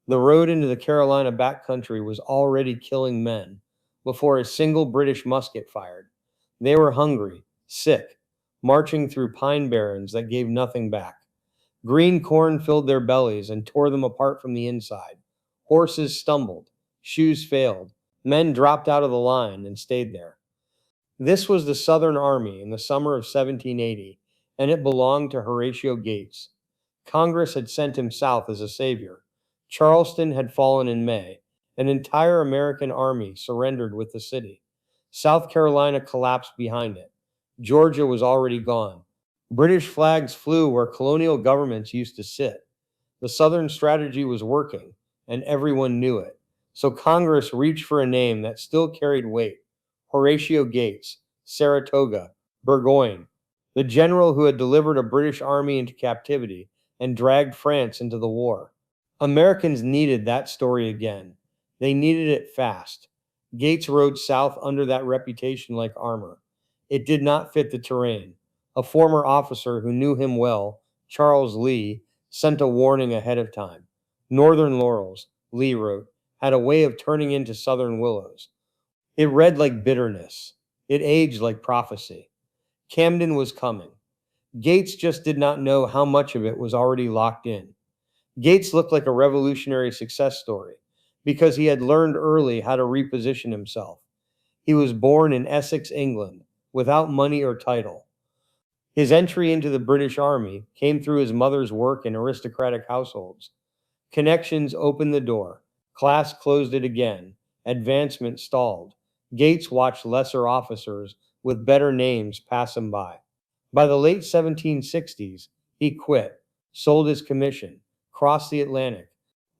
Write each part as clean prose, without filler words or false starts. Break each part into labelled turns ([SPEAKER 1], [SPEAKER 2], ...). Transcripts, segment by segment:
[SPEAKER 1] The road into the Carolina backcountry was already killing men before a single British musket fired. They were hungry, sick, marching through pine barrens that gave nothing back. Green corn filled their bellies and tore them apart from the inside. Horses stumbled, shoes failed, men dropped out of the line and stayed there. This was the Southern Army in the summer of 1780, and it belonged to Horatio Gates. Congress had sent him south as a savior. Charleston had fallen in May. An entire American army surrendered with the city. South Carolina collapsed behind it. Georgia was already gone. British flags flew where colonial governments used to sit. The Southern strategy was working, and everyone knew it. So Congress reached for a name that still carried weight: Horatio Gates, Saratoga, Burgoyne, the general who had delivered a British army into captivity and dragged France into the war. Americans needed that story again. They needed it fast. Gates rode south under that reputation like armor. It did not fit the terrain. A former officer who knew him well, Charles Lee, sent a warning ahead of time. Northern laurels, Lee wrote, had a way of turning into southern willows. It read like bitterness. It aged like prophecy. Camden was coming. Gates just did not know how much of it was already locked in. Gates looked like a revolutionary success story because he had learned early how to reposition himself. He was born in Essex, England, without money or title. His entry into the British Army came through his mother's work in aristocratic households. Connections opened the door. Class closed it again. Advancement stalled. Gates watched lesser officers with better names pass him by. By the late 1760s, he quit, sold his commission, crossed the Atlantic,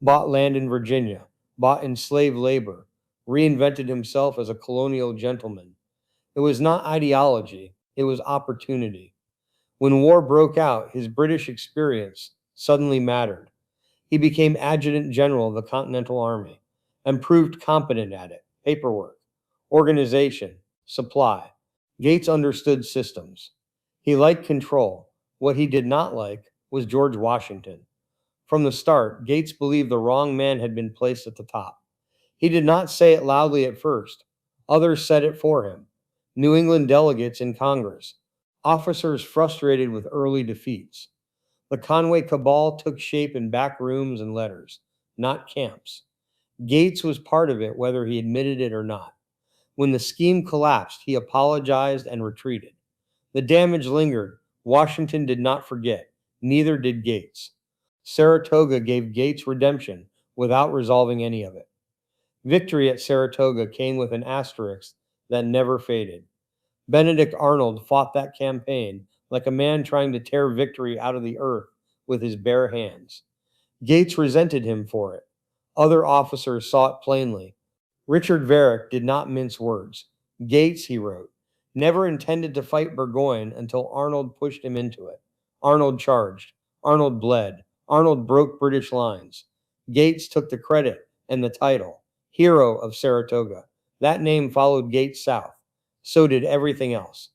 [SPEAKER 1] bought land in Virginia, bought enslaved labor, reinvented himself as a colonial gentleman. It was not ideology, it was opportunity. When war broke out, his British experience suddenly mattered. He became adjutant general of the Continental Army and proved competent at it: paperwork, organization, supply. Gates understood systems. He liked control. What he did not like was George Washington. From the start, Gates believed the wrong man had been placed at the top. He did not say it loudly at first. Others said it for him. New England delegates in Congress, officers frustrated with early defeats. The Conway cabal took shape in back rooms and letters, not camps. Gates was part of it, whether he admitted it or not. When the scheme collapsed, he apologized and retreated. The damage lingered. Washington did not forget. Neither did Gates. Saratoga gave Gates redemption without resolving any of it. Victory at Saratoga came with an asterisk that never faded. Benedict Arnold fought that campaign like a man trying to tear victory out of the earth with his bare hands. Gates resented him for it. Other officers saw it plainly. Richard Varick did not mince words. Gates, he wrote, never intended to fight Burgoyne until Arnold pushed him into it. Arnold charged. Arnold bled. Arnold broke British lines. Gates took the credit and the title, hero of Saratoga. That name followed Gates south. So did everything else.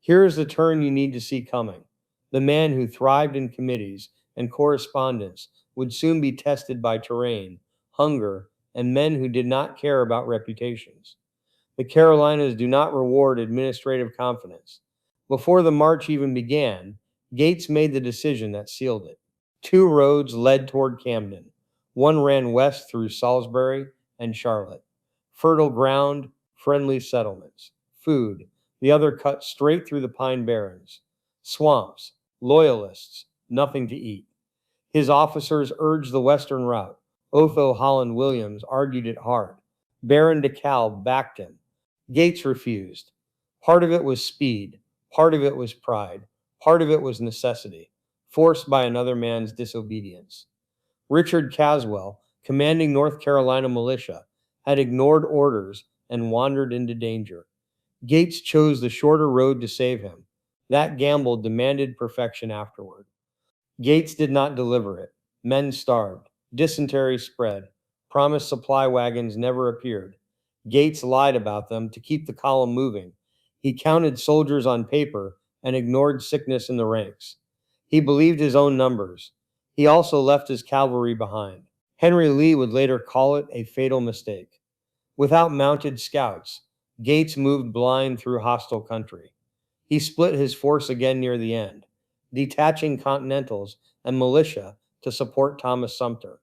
[SPEAKER 1] Here is the turn you need to see coming. The man who thrived in committees and correspondence would soon be tested by terrain, hunger, and men who did not care about reputations. The Carolinas do not reward administrative confidence. Before the march even began, Gates made the decision that sealed it. Two roads led toward Camden. One ran west through Salisbury and Charlotte. Fertile ground, friendly settlements. Food. The other cut straight through the pine barrens. Swamps. Loyalists. Nothing to eat. His officers urged the western route. Otho Holland Williams argued it hard. Baron de Kalb backed him. Gates refused. Part of it was speed. Part of it was pride. Part of it was necessity, forced by another man's disobedience. Richard Caswell, commanding North Carolina militia, had ignored orders and wandered into danger. Gates chose the shorter road to save him. That gamble demanded perfection afterward. Gates did not deliver it. Men starved. Dysentery spread. Promised supply wagons never appeared. Gates lied about them to keep the column moving. He counted soldiers on paper and ignored sickness in the ranks. He believed his own numbers. He also left his cavalry behind. Henry Lee would later call it a fatal mistake. Without mounted scouts, Gates moved blind through hostile country. He split his force again near the end, detaching Continentals and militia to support Thomas Sumter.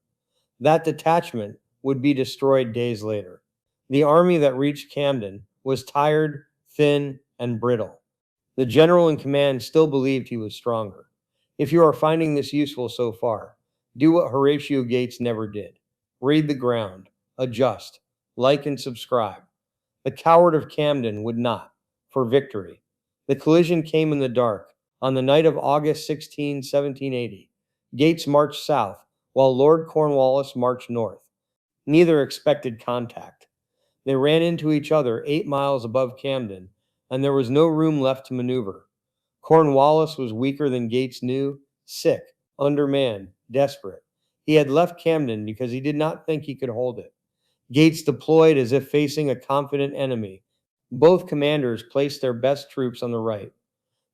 [SPEAKER 1] That detachment would be destroyed days later. The army that reached Camden was tired, thin, and brittle. The general in command still believed he was stronger. If you are finding this useful so far, do what Horatio Gates never did: read the ground, adjust, like, and subscribe. The coward of Camden would not, for victory. The collision came in the dark. On the night of August 16, 1780, Gates marched south, while Lord Cornwallis marched north. Neither expected contact. They ran into each other 8 miles above Camden, and there was no room left to maneuver. Cornwallis was weaker than Gates knew, sick, undermanned, desperate. He had left Camden because he did not think he could hold it. Gates deployed as if facing a confident enemy. Both commanders placed their best troops on the right.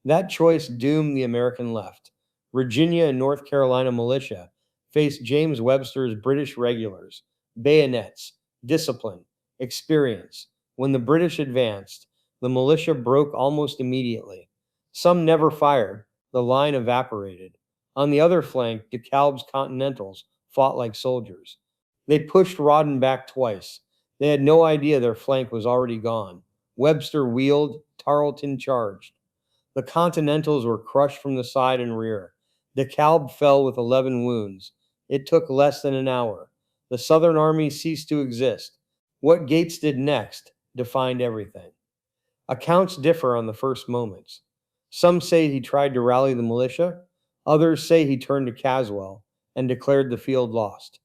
[SPEAKER 1] That choice doomed the American left. Virginia and North Carolina militia faced James Webster's British regulars, bayonets, discipline, experience. When the British advanced, the militia broke almost immediately. Some never fired, the line evaporated. On the other flank, DeKalb's Continentals fought like soldiers. They pushed Rawdon back twice. They had no idea their flank was already gone. Webster wheeled, Tarleton charged. The Continentals were crushed from the side and rear. DeKalb fell with 11 wounds. It took less than an hour. The Southern Army ceased to exist. What Gates did next defined everything. Accounts differ on the first moments. Some say he tried to rally the militia. Others say he turned to Caswell and declared the field lost.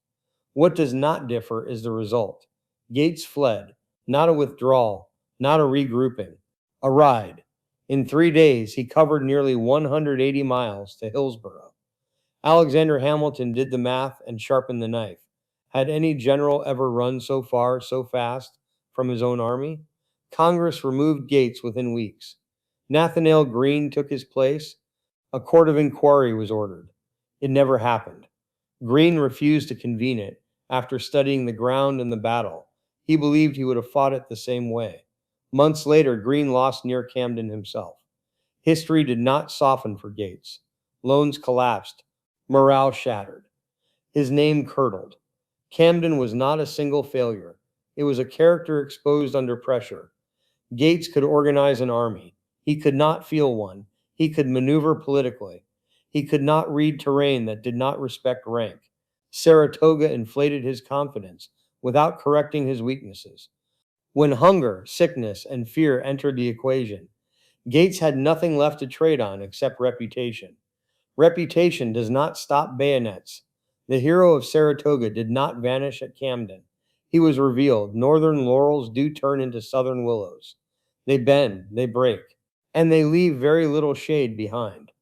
[SPEAKER 1] What does not differ is the result. Gates fled, not a withdrawal, not a regrouping, a ride. In 3 days, he covered nearly 180 miles to Hillsborough. Alexander Hamilton did the math and sharpened the knife. Had any general ever run so far, so fast from his own army? Congress removed Gates within weeks. Nathanael Greene took his place. A court of inquiry was ordered. It never happened. Greene refused to convene it after studying the ground and the battle. He believed he would have fought it the same way. Months later, Greene lost near Camden himself. History did not soften for Gates. Loans collapsed. Morale shattered. His name curdled. Camden was not a single failure. It was a character exposed under pressure. Gates could organize an army. He could not feel one. He could maneuver politically. He could not read terrain that did not respect rank. Saratoga inflated his confidence without correcting his weaknesses. When hunger, sickness, and fear entered the equation, Gates had nothing left to trade on except reputation. Reputation does not stop bayonets. The hero of Saratoga did not vanish at Camden. He was revealed. Northern laurels do turn into southern willows. They bend, they break, and they leave very little shade behind.